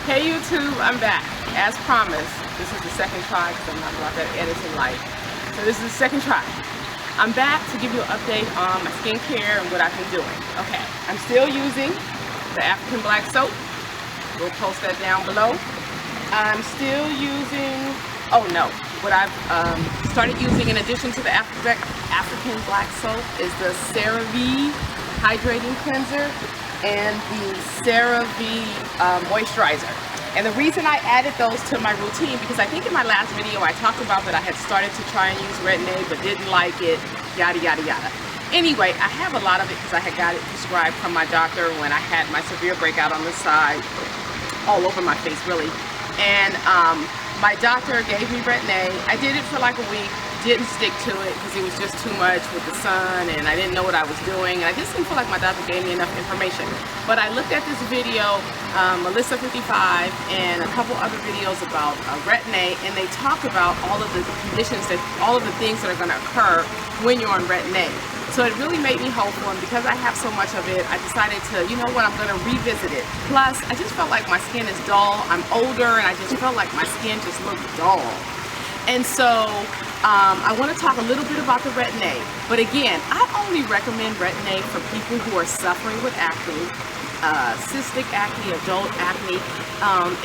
Hey YouTube, I'm back. As promised, this is the second try because I'm not about that editing life. So this is the second try. I'm back to give you an update on my skincare and what I've been doing. Okay, I'm still using the African black soap. We'll post that down below. I'm still using, what I've started using in addition to the African black soap is the CeraVe Hydrating Cleanser and the CeraVe moisturizer. And the reason I added those to my routine, because I think in my last video I talked about that I had started to try and use Retin-a but didn't like it, yada yada yada. Anyway, I have a lot of it because I had got it prescribed from my doctor when I had my severe breakout on the side, all over my face really. And my doctor gave me Retin-a. I did it for like a week, didn't stick to it because it was just too much with the sun and I didn't know what I was doing, and I just didn't feel like my doctor gave me enough information. But I looked at this video, Melissa 55, and a couple other videos about Retin-a, and they talk about all of the conditions, all of the things that are going to occur when you're on Retin-a. So it really made me hopeful, and because I have so much of it, I decided to, you know what, I'm going to revisit it. Plus, I just felt like my skin is dull. I'm older, and I just felt like my skin just looked dull. And so I want to talk a little bit about the Retin-a. But again, I only recommend Retin-a for people who are suffering with acne, cystic acne, adult acne.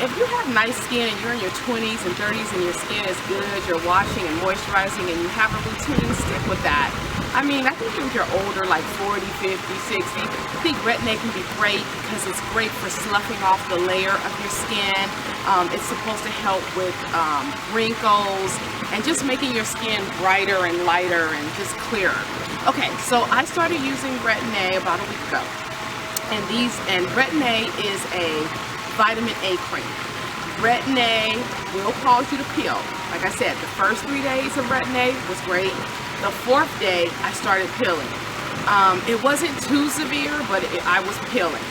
If you have nice skin and you're in your 20s and 30s and your skin is good, you're washing and moisturizing and you have a routine, stick with that. I mean, I think if you're older, like 40, 50, 60, I think Retin-a can be great because it's great for sloughing off the layer of your skin. It's supposed to help with wrinkles and just making your skin brighter and lighter and just clearer. Okay, so I started using Retin-a about a week ago. And Retin-a is a vitamin A cream. Retin-a will cause you to peel. Like I said, the first 3 days of Retin-a was great. The fourth day, I started peeling. It wasn't too severe, but I was peeling.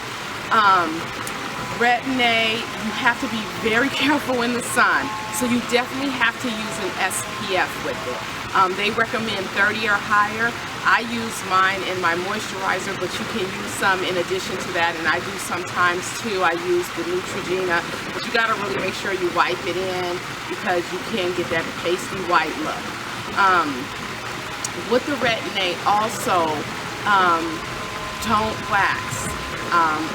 Retin-a, you have to be very careful in the sun, so you definitely have to use an SPF with it. They recommend 30 or higher. I use mine in my moisturizer, but you can use some in addition to that, and I do sometimes too. I use the Neutrogena, but you gotta really make sure you wipe it in because you can get that pasty white look. With the Retin-a also, don't wax.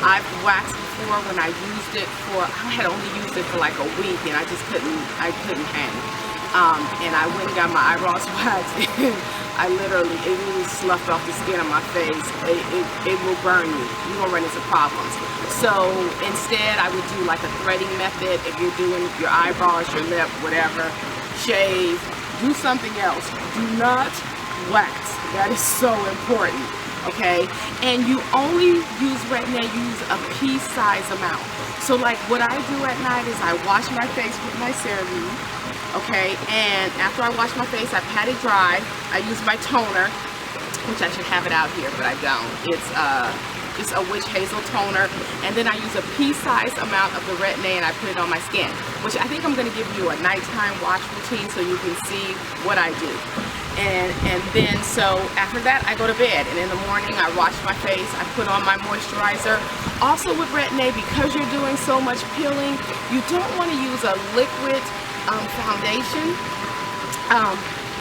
I've waxed before when I used it for, I had only used it for like a week and I couldn't hang. And I went and got my eyebrows waxed and it really sloughed off the skin of my face. It will burn you. You're gonna run into problems. So instead I would do like a threading method. If you're doing your eyebrows, your lip, whatever, shave, do something else. Do not wax. That is so important. Okay, and you only use Retin-a, you use a pea-size amount. So like what I do at night is I wash my face with my CeraVe, okay, and after I wash my face, I pat it dry. I use my toner, which I should have it out here, but I don't. It's a witch hazel toner, and then I use a pea-size amount of the Retin-a and I put it on my skin, which I think I'm going to give you a nighttime wash routine so you can see what I do. And then so after that I go to bed, and in the morning I wash my face, I put on my moisturizer. Also with Retin-a, because you're doing so much peeling, you don't want to use a liquid foundation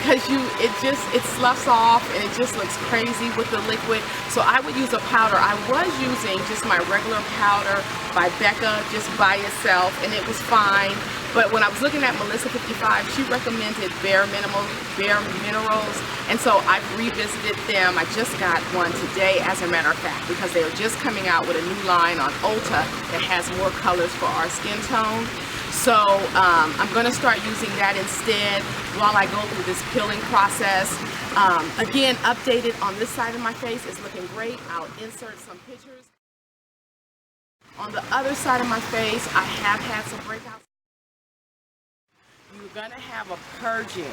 because it sloughs off and it just looks crazy with the liquid. So I would use a powder. I was using just my regular powder by Becca just by itself, and it was fine. But when I was looking at Melissa 55, she recommended Bare Minerals, and so I've revisited them. I just got one today, as a matter of fact, because they are just coming out with a new line on Ulta that has more colors for our skin tone. So I'm going to start using that instead while I go through this peeling process. Again, updated on this side of my face. It's looking great. I'll insert some pictures. On the other side of my face, I have had some breakouts. You're going to have a purging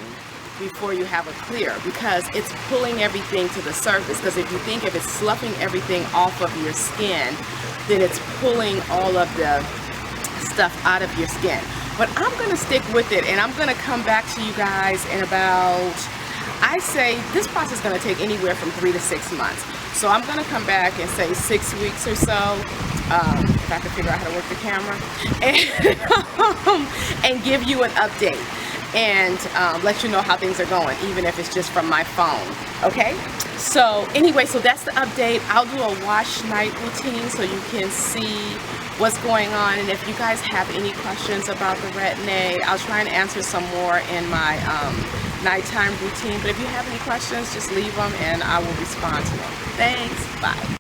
before you have a clear because it's pulling everything to the surface. Because if you think if it's sloughing everything off of your skin, then it's pulling all of the stuff out of your skin. But I'm going to stick with it, and I'm going to come back to you guys in about, I say this process is going to take anywhere from 3 to 6 months. So I'm going to come back and say 6 weeks or so. if I can figure out how to work the camera, and give you an update and let you know how things are going, even if it's just from my phone. Okay, so anyway, so that's the update. I'll do a wash night routine so you can see what's going on, and if you guys have any questions about the Retin-a, I'll try and answer some more in my nighttime routine. But if you have any questions, just leave them and I will respond to them. Thanks. Bye.